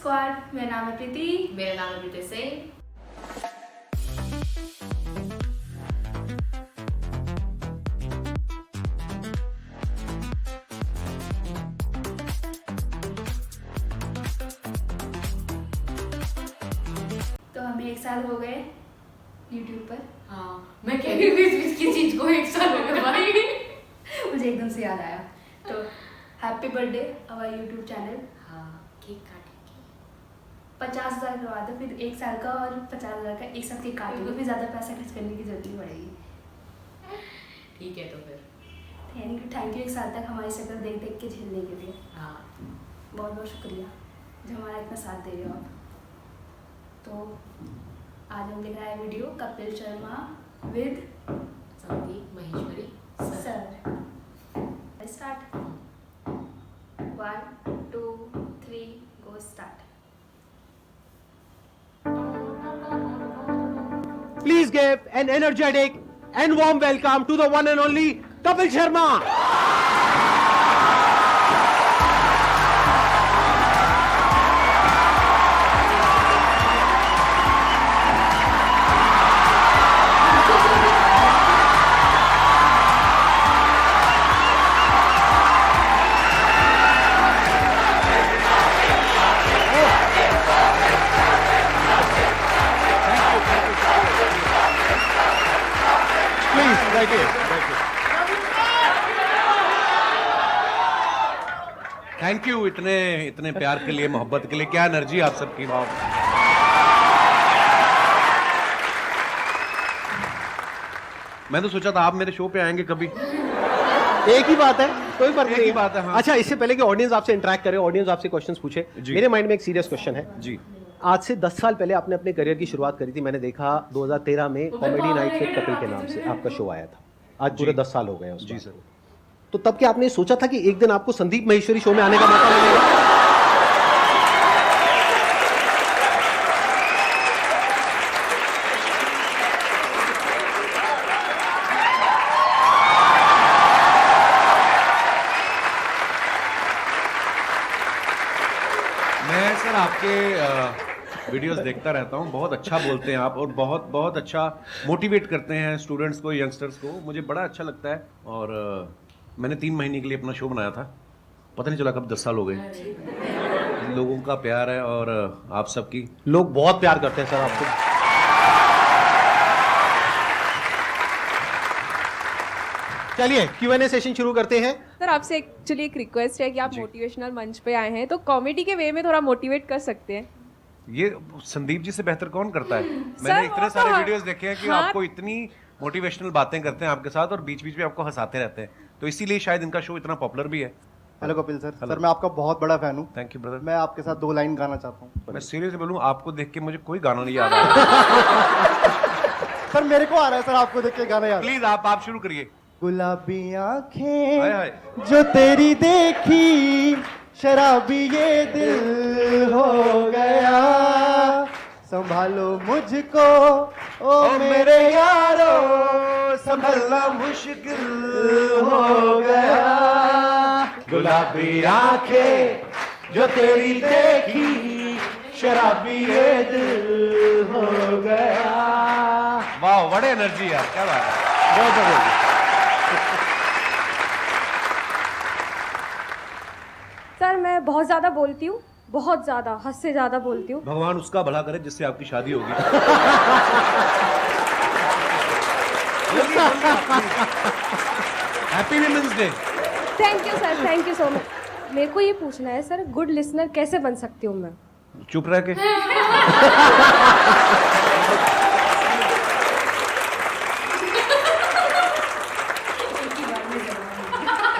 Squad, मेरा नाम है प्रीति। मेरा नाम है प्रीति सिंह। तो हमें 1 साल हो गए यूट्यूब पर। हाँ, मैं कह रही हूँ इस किस चीज को 1 साल हो गया भाई। मुझे एकदम से याद आया। तो happy birthday our YouTube channel. हाँ, केक काटेंगे। 50,000 करवा दो, फिर 1 साल का और 50,000 का एक साथ केक काटेंगे, फिर ज़्यादा पैसा खर्च करने की जरूरत नहीं पड़ेगी। ठीक है तो फिर थैंक यू 1 साल तक हमारी शक्ल देख देख के झेलने के लिए। हाँ, बहुत बहुत शुक्रिया जो हमारा इतना साथ दे रहे हो आप। तो आज हम देख रहे हैं video Kapil Sharma with Sandeep Maheshwari sir. Start. 1 2 3 go start. Please give an energetic and warm welcome to the one and only Kapil Sharma. Please, thank you. Thank you इतने प्यार के लिए, मोहब्बत के लिए। क्या एनर्जी आप सबकी, वाह। मैं तो सोचा था आप मेरे शो पे आएंगे कभी। एक ही बात है, कोई फर्क नहीं। बात है, हाँ। अच्छा, इससे पहले कि ऑडियंस आपसे इंटरेक्ट करे, ऑडियंस आपसे क्वेश्चंस पूछे, जी। मेरे माइंड में एक सीरियस क्वेश्चन है जी। आज से 10 साल पहले आपने अपने करियर की शुरुआत करी थी। मैंने देखा 2013 में कॉमेडी नाइट विद कपिल के नाम से आपका शो आया था। आज पूरे 10 साल हो गए हैं उस जी बात सर। को। तो तब क्या आपने सोचा था कि एक दिन आपको संदीप महेश्वरी शो में आने का मौका मिलेगा? मैं सर आपके वीडियोस देखता रहता हूँ। बहुत अच्छा बोलते हैं आप, और बहुत बहुत अच्छा मोटिवेट करते हैं स्टूडेंट्स को, यंगस्टर्स को। मुझे बड़ा अच्छा लगता है। और मैंने 3 महीने के लिए अपना शो बनाया था। पता नहीं चला कब 10 साल हो गए। लोगों का प्यार है और आप सबकी। लोग बहुत प्यार करते हैं सर आपको। चलिए Q&A सेशन शुरू करते हैं। सर आपसे एक्चुअली एक रिक्वेस्ट है कि आप मोटिवेशनल मंच पे आए हैं तो कॉमेडी के वे में थोड़ा मोटिवेट कर सकते हैं। ये संदीप जी से बेहतर कौन करता है? सर, मैंने वो इतने तो सारे हाँ। वीडियोस देखे हैं कि हाँ। आपको इतनी मोटिवेशनल बातें करते हैं आपके साथ, और बीच बीच में आपको हंसाते रहते हैं। तो इसीलिए शायद इनका शो इतना पॉपुलर भी है। Hello Kapil sir. Hello. Sir मैं आपका बहुत बड़ा फैन हूँ। Thank you brother. मैं आपके साथ 2 लाइन गाना चाहता हूँ। मैं सीरियसली बोलूं, आपको देख के मुझे कोई गाना नहीं याद आ रहा। सर मेरे को आ रहा है सर आपको देख के गाना याद। प्लीज आप शुरू करिए। गुलाबी हाय आंखें हाय। जो तेरी देखी, शराबी ये दिल हो गया, संभालो मुझको ओ मेरे यारो, संभलना मुश्किल हो गया। गुलाबी आंखें जो तेरी देखी, शराबी ये दिल हो गया। वाह, बड़े एनर्जी यार, क्या बात है। बहुत बढ़िया। सर मैं बहुत ज़्यादा बोलती हूँ, बहुत ज़्यादा, हद से ज़्यादा बोलती हूँ। भगवान उसका भला करे जिससे आपकी शादी होगी। Happy women's day. Thank you sir, thank you so much. मेरे को ये पूछना है सर, गुड लिसनर कैसे बन सकती हूँ मैं? चुप रह के।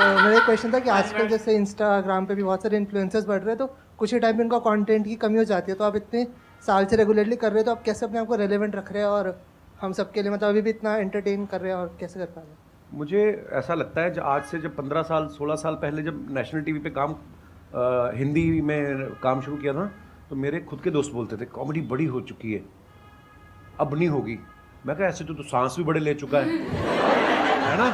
मेरा क्वेश्चन था कि आजकल जैसे इंस्टाग्राम पे भी बहुत सारे इन्फ्लुएंसर्स बढ़ रहे हैं, तो कुछ ही टाइम में उनका कंटेंट की कमी हो जाती है। तो आप इतने साल से रेगुलरली कर रहे हो, तो आप कैसे अपने आप को रेलेवेंट रख रहे हैं और हम सबके लिए मतलब अभी भी इतना एंटरटेन कर रहे हैं, और कैसे कर पा रहे हैं? मुझे ऐसा लगता है आज से जब 15 साल 16 साल पहले जब नेशनल टीवी पे हिंदी में काम शुरू किया था, तो मेरे खुद के दोस्त बोलते थे कॉमेडी बड़ी हो चुकी है, अब नहीं होगी। मैं कहा ऐसे तो सांस भी बड़े ले चुका है ना।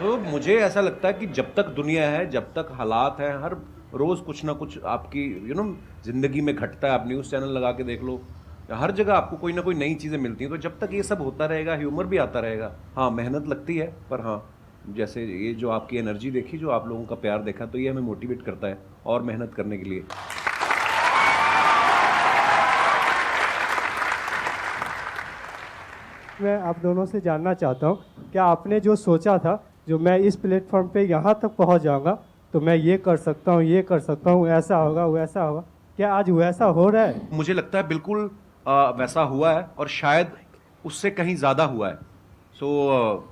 तो मुझे ऐसा लगता है कि जब तक दुनिया है, जब तक हालात हैं, रोज़ कुछ ना कुछ आपकी ज़िंदगी में घटता है। आप न्यूज़ चैनल लगा के देख लो, हर जगह आपको कोई ना कोई नई चीज़ें मिलती हैं। तो जब तक ये सब होता रहेगा, ह्यूमर भी आता रहेगा। हाँ, मेहनत लगती है, पर हाँ, जैसे ये जो आपकी एनर्जी देखी, जो आप लोगों का प्यार देखा, तो ये हमें मोटिवेट करता है और मेहनत करने के लिए। मैं आप दोनों से जानना चाहता हूँ, क्या आपने जो सोचा था, जो मैं इस प्लेटफॉर्म पे यहाँ तक पहुँच जाऊँगा तो मैं ये कर सकता हूँ, ये कर सकता हूँ, ऐसा होगा वैसा होगा, क्या आज वैसा हो रहा है? मुझे लगता है बिल्कुल वैसा हुआ है, और शायद उससे कहीं ज़्यादा हुआ है।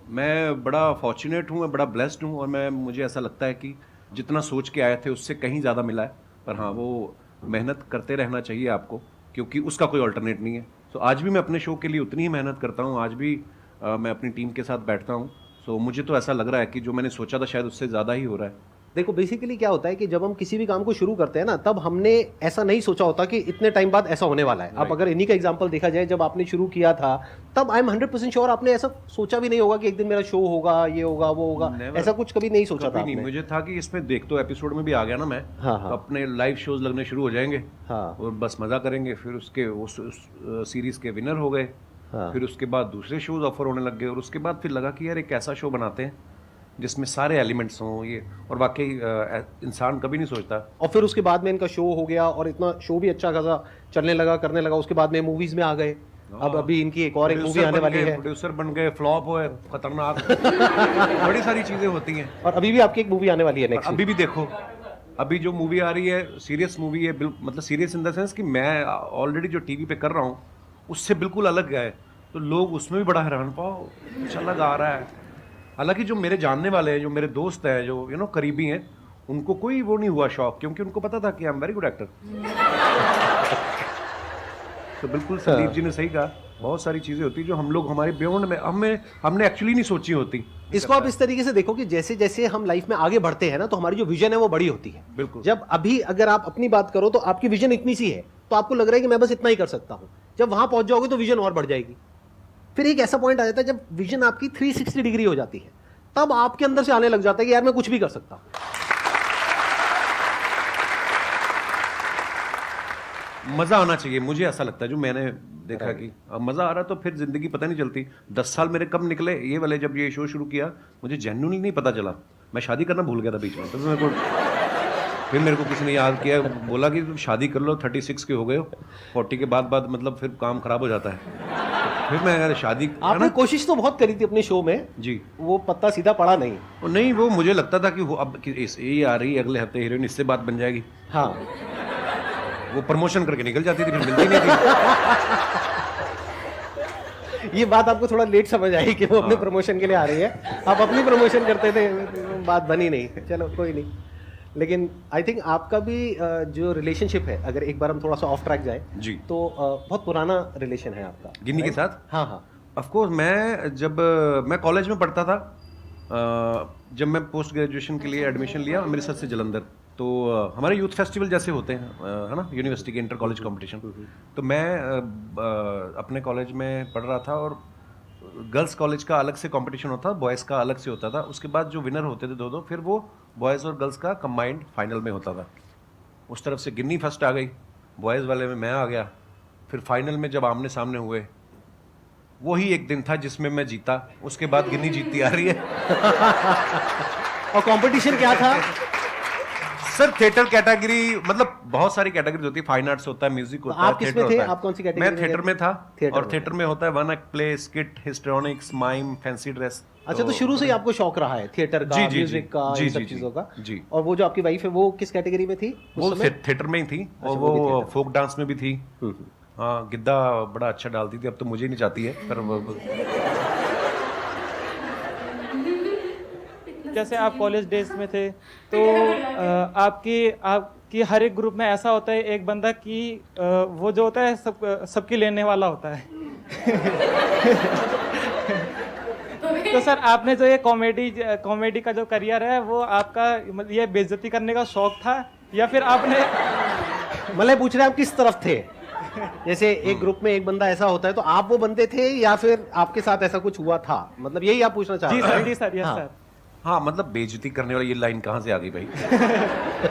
मैं बड़ा फॉर्चुनेट हूँ, मैं बड़ा ब्लेस्ड हूँ, और मुझे ऐसा लगता है कि जितना सोच के आए थे उससे कहीं ज़्यादा मिला है। पर हाँ, वो मेहनत करते रहना चाहिए आपको, क्योंकि उसका कोई अल्टरनेट नहीं है। आज भी मैं अपने शो के लिए उतनी ही मेहनत करता हूँ, आज भी मैं अपनी टीम के साथ बैठता हूँ। मुझे तो ऐसा लग रहा है कि जो मैंने सोचा था शायद उससे ज़्यादा ही हो रहा है। देखो, बेसिकली क्या होता है कि जब हम किसी भी काम को शुरू करते हैं ना, तब हमने ऐसा नहीं सोचा होता कि इतने टाइम बाद ऐसा होने वाला है। अब अगर इन्हीं का एग्जांपल देखा जाए, जब आपने शुरू किया था, तब आई एम 100% श्योर आपने ऐसा सोचा भी नहीं होगा कि एक दिन मेरा शो होगा, ये होगा, वो होगा। ऐसा कुछ कभी नहीं सोचा था नहीं, मुझे था कि इसमें देख तो एपिसोड में भी आ गया ना मैं, हाँ। तो अपने लाइव शोज लगने शुरू हो जाएंगे, हाँ। और बस मजा करेंगे। फिर उसके उस सीरीज के विनर हो गए, हाँ। फिर उसके बाद दूसरे शोज ऑफर होने लग गए, और उसके बाद फिर लगा कि यार एक ऐसा शो बनाते हैं जिसमें सारे एलिमेंट्स हों ये, और वाकई इंसान कभी नहीं सोचता। और फिर उसके बाद में इनका शो हो गया, और इतना शो भी अच्छा खासा चलने लगा, करने लगा। उसके बाद में मूवीज में आ गए। अब अभी इनकी एक और एक मूवी आने वाली है। प्रोड्यूसर बन गए, फ्लॉप हुए, खतरनाक बड़ी सारी चीजें होती हैं। और अभी भी आपकी एक मूवी आने वाली है नेक्स्ट। अभी भी देखो, अभी जो मूवी आ रही है सीरियस मूवी है, मतलब सीरियस इन द सेंस कि मैं ऑलरेडी जो टीवी पे कर रहा हूँ उससे बिल्कुल अलग है, तो लोग उसमें भी बड़ा हैरान, पाओ अच्छा लग आ रहा है। हालांकि जो मेरे जानने वाले हैं, जो मेरे दोस्त हैं, जो करीबी हैं, उनको कोई वो नहीं हुआ शौक, क्योंकि उनको पता था कि I am very good actor. तो बिल्कुल संदीप जी ने सही कहा, बहुत सारी चीजें होती जो हम लोग हमारे बियॉन्ड में हमने एक्चुअली नहीं सोची होती। इसको आप इस तरीके से देखो कि जैसे जैसे हम लाइफ में आगे बढ़ते हैं ना, तो हमारी जो विजन है वो बड़ी होती है। बिल्कुल। जब अभी अगर आप अपनी बात करो तो आपकी विजन इतनी सी है, तो आपको लग रहा है कि मैं बस इतना ही कर सकता हूं। जब वहां पहुंच जाओगे तो विजन और बढ़ जाएगी। फिर एक ऐसा पॉइंट आ जाता है जब विजन आपकी 360 डिग्री हो जाती है, तब आपके अंदर से आने लग जाता है कि यार मैं कुछ भी कर सकता हूं। मजा आना चाहिए, मुझे ऐसा लगता है, जो मैंने देखा कि अब मजा आ रहा, तो फिर जिंदगी पता नहीं चलती। 10 साल मेरे कब निकले ये वाले, जब ये शो शुरू किया मुझे जेन्युइनली नहीं पता चला। मैं शादी करना भूल गया था बीच में, तो फिर मेरे को किसी ने याद किया, बोला कि तुम शादी कर लो, 36 के हो गए हो, 40 के बाद मतलब फिर काम खराब हो जाता है। फिर मैं यार शादी, आपने कोशिश तो बहुत करी थी अपने शो में जी, वो पत्ता सीधा पड़ा नहीं। नहीं, वो मुझे लगता था कि वो अब ये आ रही है अगले हफ्ते हीरोइन, इससे बात बन जाएगी। हाँ, वो प्रमोशन करके निकल जाती थी, फिर मिलती नहीं थी। ये बात आपको थोड़ा लेट समझ आई कि वो अपने प्रमोशन के लिए आ रही है। आप अपनी प्रमोशन करते थे, बात बनी नहीं। चलो कोई नहीं, लेकिन आई थिंक आपका भी जो रिलेशनशिप है, अगर एक बार हम थोड़ा सा ऑफ ट्रैक जाए जी, तो बहुत पुराना रिलेशन है आपका गिन्नी के साथ। हाँ हाँ, ऑफ कोर्स। मैं कॉलेज में पढ़ता था, जब मैं पोस्ट ग्रेजुएशन के लिए एडमिशन लिया अमृतसर से जलंधर, तो हमारे यूथ फेस्टिवल जैसे होते हैं, है ना, यूनिवर्सिटी के इंटर कॉलेज कंपटीशन। तो मैं अपने कॉलेज में पढ़ रहा था, और गर्ल्स कॉलेज का अलग से कंपटीशन होता था, बॉयज़ का अलग से होता था। उसके बाद जो विनर होते थे दो, फिर वो बॉयज़ और गर्ल्स का कंबाइंड फाइनल में होता था। उस तरफ से गिन्नी फर्स्ट आ गई, बॉयज़ वाले में मैं आ गया। फिर फाइनल में जब आमने सामने हुए, वही एक दिन था जिसमें मैं जीता, उसके बाद गिन्नी जीतती आ रही है। और कंपटीशन क्या था सर? थिएटर कैटेगरी, मतलब बहुत सारी कैटेगरीज होती है, फाइन आर्ट्स होता है, म्यूजिक होता है, आप किसमें थे? आप कौन सी कैटेगरी मैं में? थिएटर में था। और में। थिएटर में होता है one act play, skit, histrionics, mime, fancy dress. अच्छा, तो शुरू से ही आपको शौक रहा है थिएटर का, म्यूजिक का, इन सब चीजों का? जी। और वो जो आपकी वाइफ है वो किस कैटेगरी में थी? वो थिएटर में ही थी, और वो फोक डांस में भी थी। हाँ, गिद्दा बड़ा अच्छा डालती थी, अब तो मुझे नहीं चाहती है, पर जैसे आप कॉलेज डेज में थे तो आपकी हर एक ग्रुप में ऐसा होता है एक बंदा कि वो जो होता है सबकी लेने वाला होता है। तो सर, आपने जो ये कॉमेडी का जो करियर है, वो आपका मतलब ये बेइज्जती करने का शौक था, या फिर आपने मतलब पूछ रहे हैं आप किस तरफ थे? जैसे एक ग्रुप में एक बंदा ऐसा होता है, तो आप वो बंदे थे, या फिर आपके साथ ऐसा कुछ हुआ था? मतलब यही आप पूछना चाह रहे हैं? जी सर, यस सर। हाँ मतलब बेइज्जती करने वाली ये लाइन कहाँ से आ गई भाई?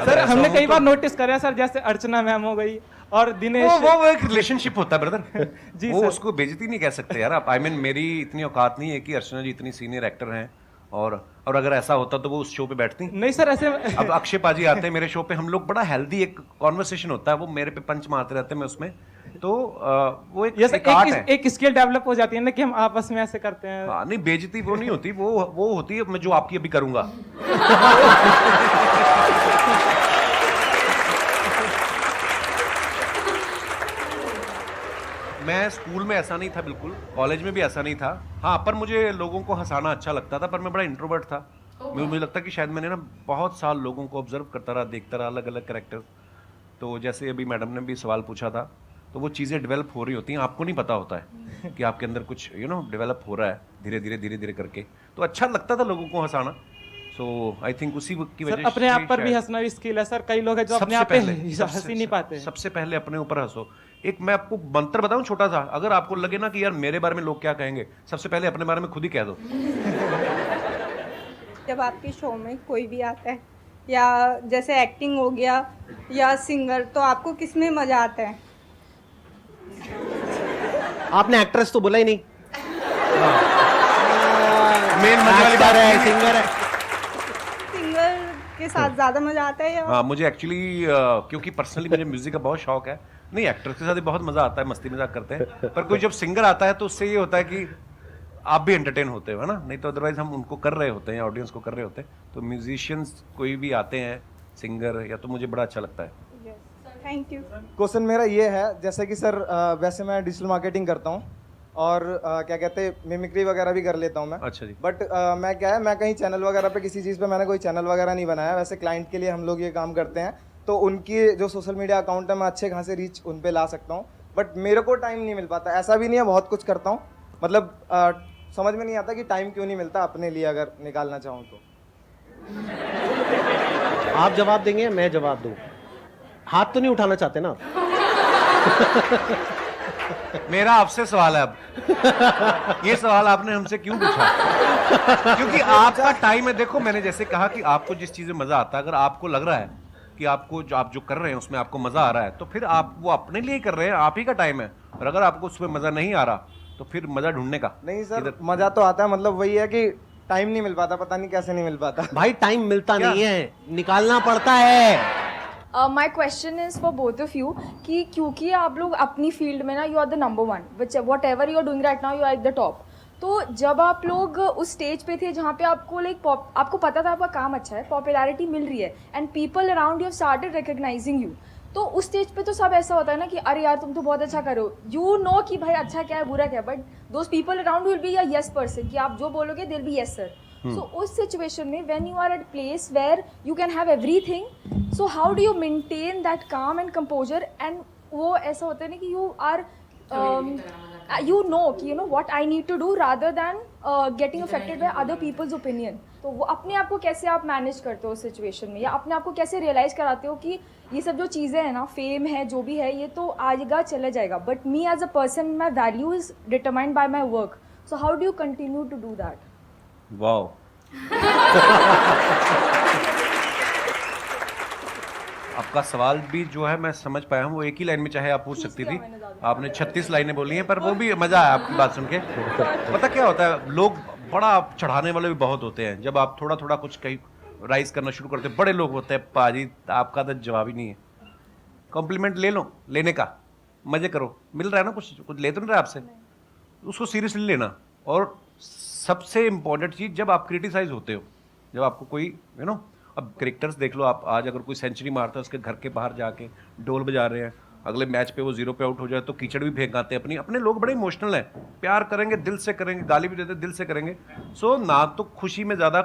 सर हमने कई बार नोटिस करा सर, जैसे अर्चना मैम हो गई और दिनेश, वो एक रिलेशनशिप होता है ब्रदर। जी वो सर। उसको बेइज्जती नहीं कह सकते यार आप। आई मीन मेरी इतनी औकात नहीं है कि अर्चना जी इतनी सीनियर एक्टर हैं, और अगर ऐसा होता तो वो उस शो पे बैठती। नहीं सर ऐसे अब अक्षय पाजी आते हैं मेरे शो पे, हम लोग बड़ा हेल्दी एक कॉन्वर्सेशन होता है, वो मेरे पे पंच मारते रहते हैं, मैं उसमें तो वो एक आर्ट है। एक स्किल डेवलप हो जाती है ना कि हम आपस में ऐसे करते हैं। हाँ नहीं बेइज्जती वो नहीं होती, वो होती है मैं जो आपकी अभी करूंगा। मैं स्कूल में ऐसा नहीं था बिल्कुल, कॉलेज में भी ऐसा नहीं था। हाँ पर मुझे लोगों को हंसाना अच्छा लगता था, पर मैं बड़ा इंट्रोवर्ट था। मुझे लगता कि शायद मैंने ना बहुत साल लोगों को ऑब्जर्व करता रहा, देखता रहा अलग अलग कैरेक्टर। तो जैसे अभी मैडम ने भी सवाल पूछा था, तो वो चीज़ें डेवलप हो रही होती हैं, आपको नहीं पता होता है कि आपके अंदर कुछ डेवलप हो रहा है धीरे धीरे करके। तो अच्छा लगता था लोगों को हंसाना। सो आई थिंक उसी की सर वजह अपने आप पर भी हंसना भी स्किल है सर, कई लोग हैं जो अपने आप पे हंस ही नहीं पाते। सबसे पहले अपने ऊपर हंसो। एक मैं आपको मंत्र बताऊं छोटा सा, अगर आपको लगे ना कि यार मेरे बारे में लोग क्या कहेंगे, सबसे पहले अपने बारे में खुद ही कह दो। जब आपके शो में कोई भी आता है या जैसे एक्टिंग हो गया या सिंगर, तो आपको किस में मजा आता है? आपने एक्ट्रेस तो बोला ही नहीं। मेन मजे वाली बात है, सिंगर है। सिंगर के साथ ज्यादा मजा आता है या? हाँ मुझे एक्चुअली क्योंकि पर्सनली मुझे म्यूजिक का बहुत शौक है। नहीं एक्टर्स के साथ भी बहुत मजा आता है, मस्ती मजाक करते हैं, पर कोई जब सिंगर आता है तो उससे ये होता है कि आप भी एंटरटेन होते हो, है ना? नहीं तो अदरवाइज हम उनको कर रहे होते हैं, ऑडियंस को कर रहे होते हैं। तो म्यूजिशियंस कोई भी आते हैं सिंगर या, तो मुझे बड़ा अच्छा लगता है। Thank you. क्वेश्चन मेरा ये है, जैसे कि सर वैसे मैं डिजिटल मार्केटिंग करता हूँ और क्या कहते हैं मिमिक्री वगैरह भी कर लेता हूँ मैं। अच्छा जी। बट मैं क्या है, मैं कहीं चैनल वगैरह पे किसी चीज़ पे मैंने कोई चैनल वगैरह नहीं बनाया। वैसे क्लाइंट के लिए हम लोग ये काम करते हैं, तो उनकी जो सोशल मीडिया अकाउंट है मैं अच्छे खासे रीच उन पे ला सकता हूँ, बट मेरे को टाइम नहीं मिल पाता। ऐसा भी नहीं है, बहुत कुछ करता हूँ, मतलब समझ में नहीं आता कि टाइम क्यों नहीं मिलता अपने लिए, अगर निकालना चाहूँ तो। आप जवाब देंगे मैं जवाब दूं? हाथ तो नहीं उठाना चाहते ना? मेरा आपसे सवाल है अब, ये सवाल आपने हमसे क्यों पूछा? क्योंकि आपका टाइम है। देखो मैंने जैसे कहा कि आपको जिस चीज में मजा आता है, अगर आपको लग रहा है कि आपको आप जो कर रहे हैं उसमें आपको मजा आ रहा है, तो फिर आप वो अपने लिए कर रहे हैं, आप ही का टाइम है। और अगर आपको उसमें मजा नहीं आ रहा तो फिर मजा ढूंढने का। नहीं सर मजा तो आता है, मतलब वही है कि टाइम नहीं मिल पाता, पता नहीं कैसे नहीं मिल पाता। भाई टाइम मिलता नहीं है, निकालना पड़ता है। My question is for both of you कि क्योंकि आप लोग अपनी फील्ड में ना you are the number one, whatever you are doing right now you are at the top. तो जब आप लोग उस स्टेज पे थे जहाँ पे आपको आपको पता था आपका काम अच्छा है, पॉपुलैरिटी मिल रही है and people around you started recognising you, तो उस स्टेज पे तो सब ऐसा होता है ना कि अरे यार तुम तो बहुत अच्छा करो, यू नो कि भाई अच्छा क्या है बुरा क्या है, but those people around will be a yes person कि आप जो बोलोगे दिल बी यस सर। So उस सिचुएशन में when you are at place where you can have everything, so how do you maintain that calm and composure? And वो ऐसा होता है ना कि you are you know कि you know what I need to do rather than getting affected by other people's opinion. तो वो अपने आप को कैसे आप मैनेज करते हो उस सिचुएशन में, या अपने आप को कैसे रियलाइज कराते हो कि ये सब जो चीज़ें हैं ना, फेम है जो भी है, ये तो आएगा चले जाएगा, but me as a person my value is determined by my work, so how do you continue to do that? Wow. आपका सवाल भी जो है मैं समझ पाया हूँ, वो एक ही लाइन में चाहे आप पूछ सकती थी, आपने 36 लाइनें बोली हैं, पर वो भी मजा आया आपकी बात सुन के। पता क्या होता है, लोग बड़ा चढ़ाने वाले भी बहुत होते हैं। जब आप थोड़ा थोड़ा कुछ कहीं राइज करना शुरू करते हैं, बड़े लोग होते हैं, पाजी आपका तो जवाब ही नहीं है। कॉम्प्लीमेंट ले लो, लेने का मजे करो, मिल रहा है ना, कुछ ले तो नहीं रहा आपसे, उसको सीरियसली लेना। और सबसे इम्पोर्टेंट चीज़, जब आप क्रिटिसाइज होते हो, जब आपको कोई अब कैरेक्टर्स देख लो आप, आज अगर कोई सेंचुरी मारता है, उसके घर के बाहर जाके ढोल बजा रहे हैं, अगले मैच पे वो 0 पे आउट हो जाए तो कीचड़ भी फेंक आते हैं। अपने लोग बड़े इमोशनल हैं, प्यार करेंगे दिल से करेंगे, गाली भी देते दिल से करेंगे। सो ना तो खुशी में ज़्यादा,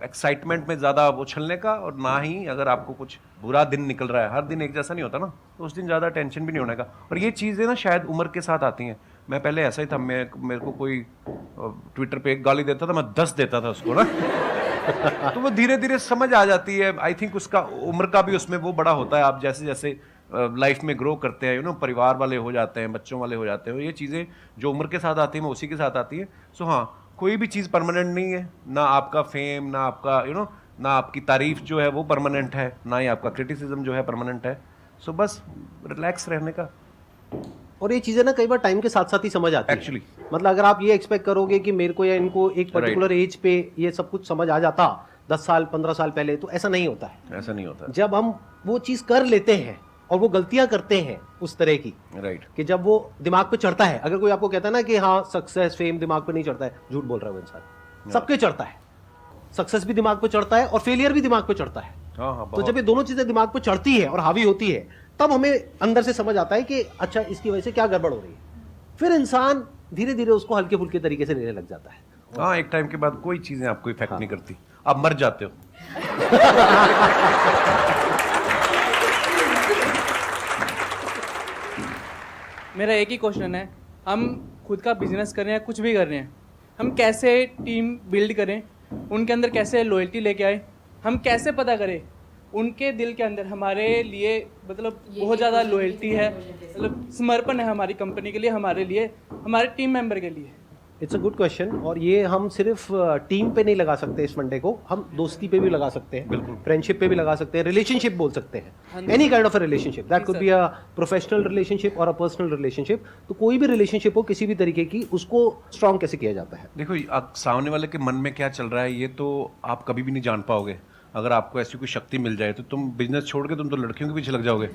एक्साइटमेंट में ज़्यादा उछलने का, और ना ही अगर आपको कुछ बुरा दिन निकल रहा है, हर दिन एक जैसा नहीं होता ना, तो उस दिन ज़्यादा टेंशन भी नहीं होने का। और ये चीज़ें ना शायद उम्र के साथ आती हैं। मैं पहले ऐसा ही था, मेरे को कोई ट्विटर पे एक गाली देता था, मैं 10 देता था उसको ना। तो वो धीरे धीरे समझ आ जाती है। आई थिंक उसका उम्र का भी उसमें वो बड़ा होता है। आप जैसे जैसे लाइफ में ग्रो करते हैं, परिवार वाले हो जाते हैं, बच्चों वाले हो जाते हैं, ये चीज़ें जो उम्र के साथ आती हैं वो उसी के साथ आती है। सो हाँ, कोई भी चीज़ परमानेंट नहीं है, ना आपका फेम, ना आपका ना आपकी तारीफ जो है वो परमानेंट है, ना ही आपका क्रिटिसिज्म जो है परमानेंट है। सो बस रिलैक्स रहने का। और ये चीज़ें ना कई बार टाइम के साथ साथ ही समझ आती है Actually. मतलब अगर आप ये एक्सपेक्ट करोगे कि मेरे को या इनको एक पर्टिकुलर एज पे ये सब कुछ समझ आ जाता 10 साल 15 साल पहले, तो ऐसा नहीं होता है। ऐसा नहीं होता। जब हम वो चीज़ कर लेते हैं और वो गलतियां करते हैं उस तरह की, राइट, कि जब वो दिमाग पे चढ़ता है, अगर कोई आपको कहता है ना कि हाँ सक्सेस फेम दिमाग पे नहीं चढ़ता है, झूठ बोल रहा है वो इंसान। सबके चढ़ता है, सक्सेस भी दिमाग पे चढ़ता है और फेलियर भी दिमाग पे चढ़ता है। तो जब ये दोनों चीजें दिमाग पे चढ़ती है और हावी होती है, तब हमें अंदर से समझ आता है कि अच्छा इसकी वजह से क्या गड़बड़ हो रही है। फिर इंसान धीरे धीरे उसको हल्के फुल्के तरीके से लेने लग जाता है। हाँ, एक टाइम के बाद कोई चीजें आपको इफेक्ट नहीं करती, आप मर जाते हो। मेरा एक ही क्वेश्चन है, हम खुद का बिजनेस कर रहे हैं, कुछ भी कर रहे हैं, हम कैसे टीम बिल्ड करें, उनके अंदर कैसे लॉयल्टी लेके आए, हम कैसे पता करें उनके दिल के अंदर हमारे लिए मतलब बहुत ज़्यादा लॉयल्टी है, मतलब समर्पण है हमारी कंपनी के लिए, हमारे लिए, हमारे टीम मेंबर के लिए। It's a good question. और ये हम सिर्फ टीम पे नहीं लगा सकते इस फंडे को, हम दोस्ती पे भी लगा सकते हैं, बिल्कुल, फ्रेंडशिप पे भी लगा सकते हैं, रिलेशनशिप बोल सकते हैं, any kind of a relationship, that could be a professional relationship और अ पर्सनल रिलेशनशिप। तो कोई भी रिलेशनशिप हो किसी भी तरीके की, उसको स्ट्रॉन्ग कैसे किया जाता है। देखो, आप सामने वाले के मन में क्या चल रहा है ये तो आप कभी भी नहीं जान पाओगे। अगर आपको ऐसी कोई शक्ति मिल जाए तो तुम बिजनेस छोड़ के तुम तो लड़कियों के पीछे लग जाओगे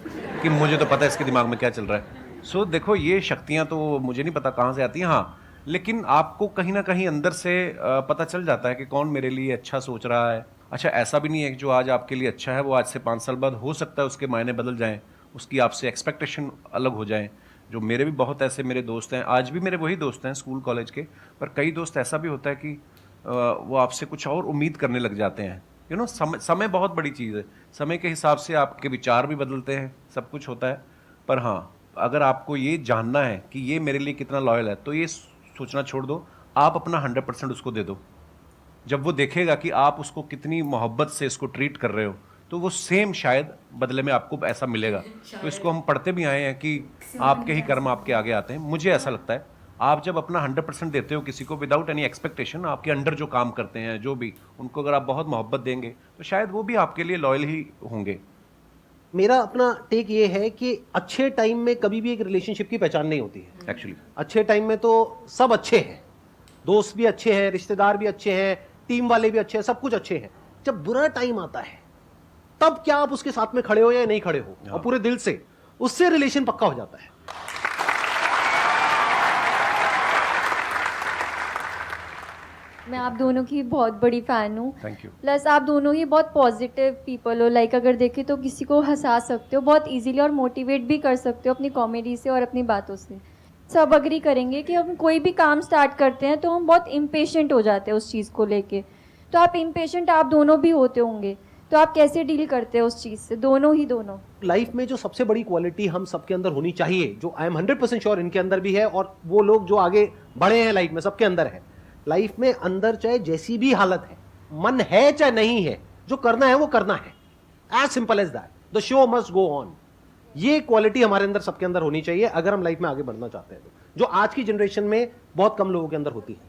कि मुझे तो पता है इसके दिमाग में क्या चल रहा है। सो देखो, ये शक्तियाँ तो मुझे नहीं पता कहाँ से आती हैं, हाँ, लेकिन आपको कहीं ना कहीं अंदर से पता चल जाता है कि कौन मेरे लिए अच्छा सोच रहा है। अच्छा, ऐसा भी नहीं है कि जो आज आपके लिए अच्छा है वो आज से 5 साल बाद हो सकता है उसके मायने बदल जाएं, उसकी आपसे एक्सपेक्टेशन अलग हो जाएं। जो मेरे भी बहुत ऐसे मेरे दोस्त हैं, आज भी मेरे वही दोस्त हैं स्कूल कॉलेज के, पर कई दोस्त ऐसा भी होता है कि वो आपसे कुछ और उम्मीद करने लग जाते हैं। समय बहुत बड़ी चीज़ है, समय के हिसाब से आपके विचार भी बदलते हैं, सब कुछ होता है। पर हाँ, अगर आपको ये जानना है कि ये मेरे लिए कितना लॉयल है, तो ये सोचना छोड़ दो, आप अपना 100% उसको दे दो। जब वो देखेगा कि आप उसको कितनी मोहब्बत से इसको ट्रीट कर रहे हो, तो वो सेम शायद बदले में आपको ऐसा मिलेगा। तो इसको हम पढ़ते भी आए हैं कि आपके ही कर्म आपके आगे आते हैं। मुझे ऐसा लगता है आप जब अपना 100% देते हो किसी को विदाउट एनी एक्सपेक्टेशन, आपके अंडर जो काम करते हैं जो भी, उनको अगर आप बहुत मोहब्बत देंगे तो शायद वो भी आपके लिए लॉयल ही होंगे। मेरा अपना टेक ये है कि अच्छे टाइम में कभी भी एक रिलेशनशिप की पहचान नहीं होती है। एक्चुअली अच्छे टाइम में तो सब अच्छे हैं, दोस्त भी अच्छे हैं, रिश्तेदार भी अच्छे हैं, टीम वाले भी अच्छे हैं, सब कुछ अच्छे हैं। जब बुरा टाइम आता है तब क्या आप उसके साथ में खड़े हो या नहीं खड़े हो, और पूरे दिल से, उससे रिलेशन पक्का हो जाता है। मैं आप दोनों की बहुत बड़ी फ़ैन हूँ। Thank you. प्लस आप दोनों ही बहुत पॉजिटिव पीपल हो, लाइक अगर देखें तो किसी को हंसा सकते हो बहुत इजीली और मोटिवेट भी कर सकते हो अपनी कॉमेडी से और अपनी बातों से। सब अग्री करेंगे कि हम कोई भी काम स्टार्ट करते हैं तो हम बहुत इम्पेशेंट हो जाते हैं उस चीज़ को लेके। तो आप इम्पेशेंट आप दोनों भी होते होंगे, तो आप कैसे डील करते हो उस चीज़ से, दोनों? लाइफ में जो सबसे बड़ी क्वालिटी हम सबके अंदर होनी चाहिए, जो आई एम 100% श्योर इनके अंदर भी है, और वो लोग जो आगे बढ़े हैं लाइफ में सबके अंदर है। लाइफ में अंदर चाहे जैसी भी हालत है, मन है चाहे नहीं है, जो करना है वो करना है, as simple as that. The show must go on. ये क्वालिटी हमारे अंदर सबके अंदर होनी चाहिए अगर हम लाइफ में आगे बढ़ना चाहते हैं, जो आज की जनरेशन में बहुत कम लोगों के अंदर होती है।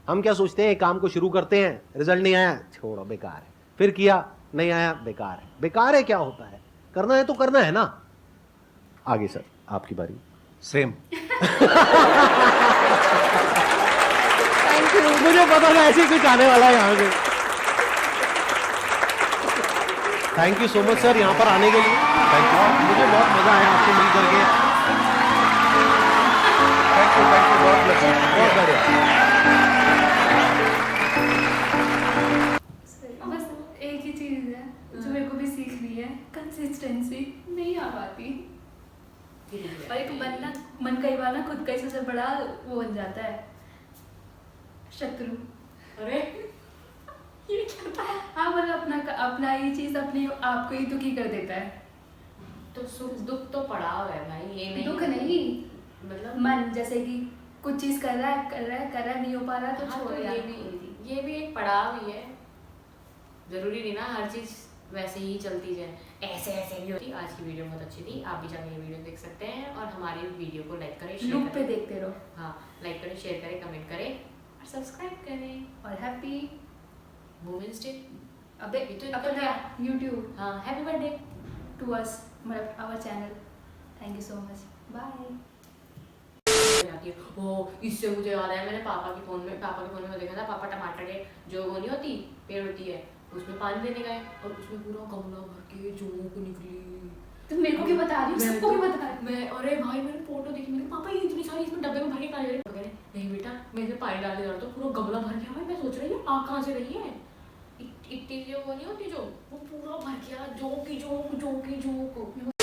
हम क्या सोचते हैं, काम को शुरू करते हैं, रिजल्ट नहीं आया, छोड़ो बेकार है, फिर किया नहीं आया, बेकार है। बेकार है क्या होता है, करना है तो करना है ना। आगे सर आपकी बारी। सेम। मुझे पता था ऐसे ही कुछ आने वाला है यहाँ से। Thank you so much sir यहाँ पर आने के लिए। थैंक यू, मुझे बहुत मजा आया आपसे मिल करके। थैंक यू, बहुत बढ़िया। बस एक ही चीज़ है जो मेरे को भी सीखनी है, कंसिस्टेंसी नहीं आ पाती। और एक मन कई बार ना खुद का ही सबसे बड़ा वो बन जाता है, शत्रु। अरे ये क्या था? हाँ, मतलब अपना ये चीज़ अपने आपको ही दुखी कर देता है। तो सुख दुख तो पड़ा हुआ है भाई, ये नहीं दुख नहीं, मतलब मन जैसे कि कुछ चीज़ कर रहा है नहीं हो पा रहा, तो हाँ, छोड़ तो यार। ये भी एक पड़ाव ही है। जरूरी नहीं ना हर चीज वैसे ही चलती जाए, ऐसे भी होती। आज की वीडियो बहुत अच्छी थी, आप भी जाके ये वीडियो देख सकते हैं और हमारी वीडियो को लाइक करें, शेयर लूप पे करें। देखते रहो। हाँ, लाइक करें, शेयर करें, कमेंट करें और सब्सक्राइब करें। और हैप्पी वुमेन्स डे अबे ये तो अपना यूट्यूब हाँ हैप्पी बर्थडे टू अस, मतलब our channel. Thank you so much, bye. जाती है। ओ इससे मुझे याद आया, मैंने पापा के फोन में देखा था, पापा टमाटर के जो वो नहीं होती पेड़ होती है उसमें पानी देने गए और उसमें पूरा गमला भर के जोंक निकली। तुम मेरे को क्यों बता रही हो, सबको क्यों बता रही हो? मैं अरे भाई मैंने फोटो देखी, मैंने पापा ये इतनी सारी इसमें डब्बे में भर के कहा नहीं बेटा मैं इसमें पानी डालने जा रहा था, पूरा गमला भर गया। भाई मैं सोच रही हूँ आग कहाँ से रही है, इतनी जो वो नहीं होती जो वो पूरा भर गया, जो की जोक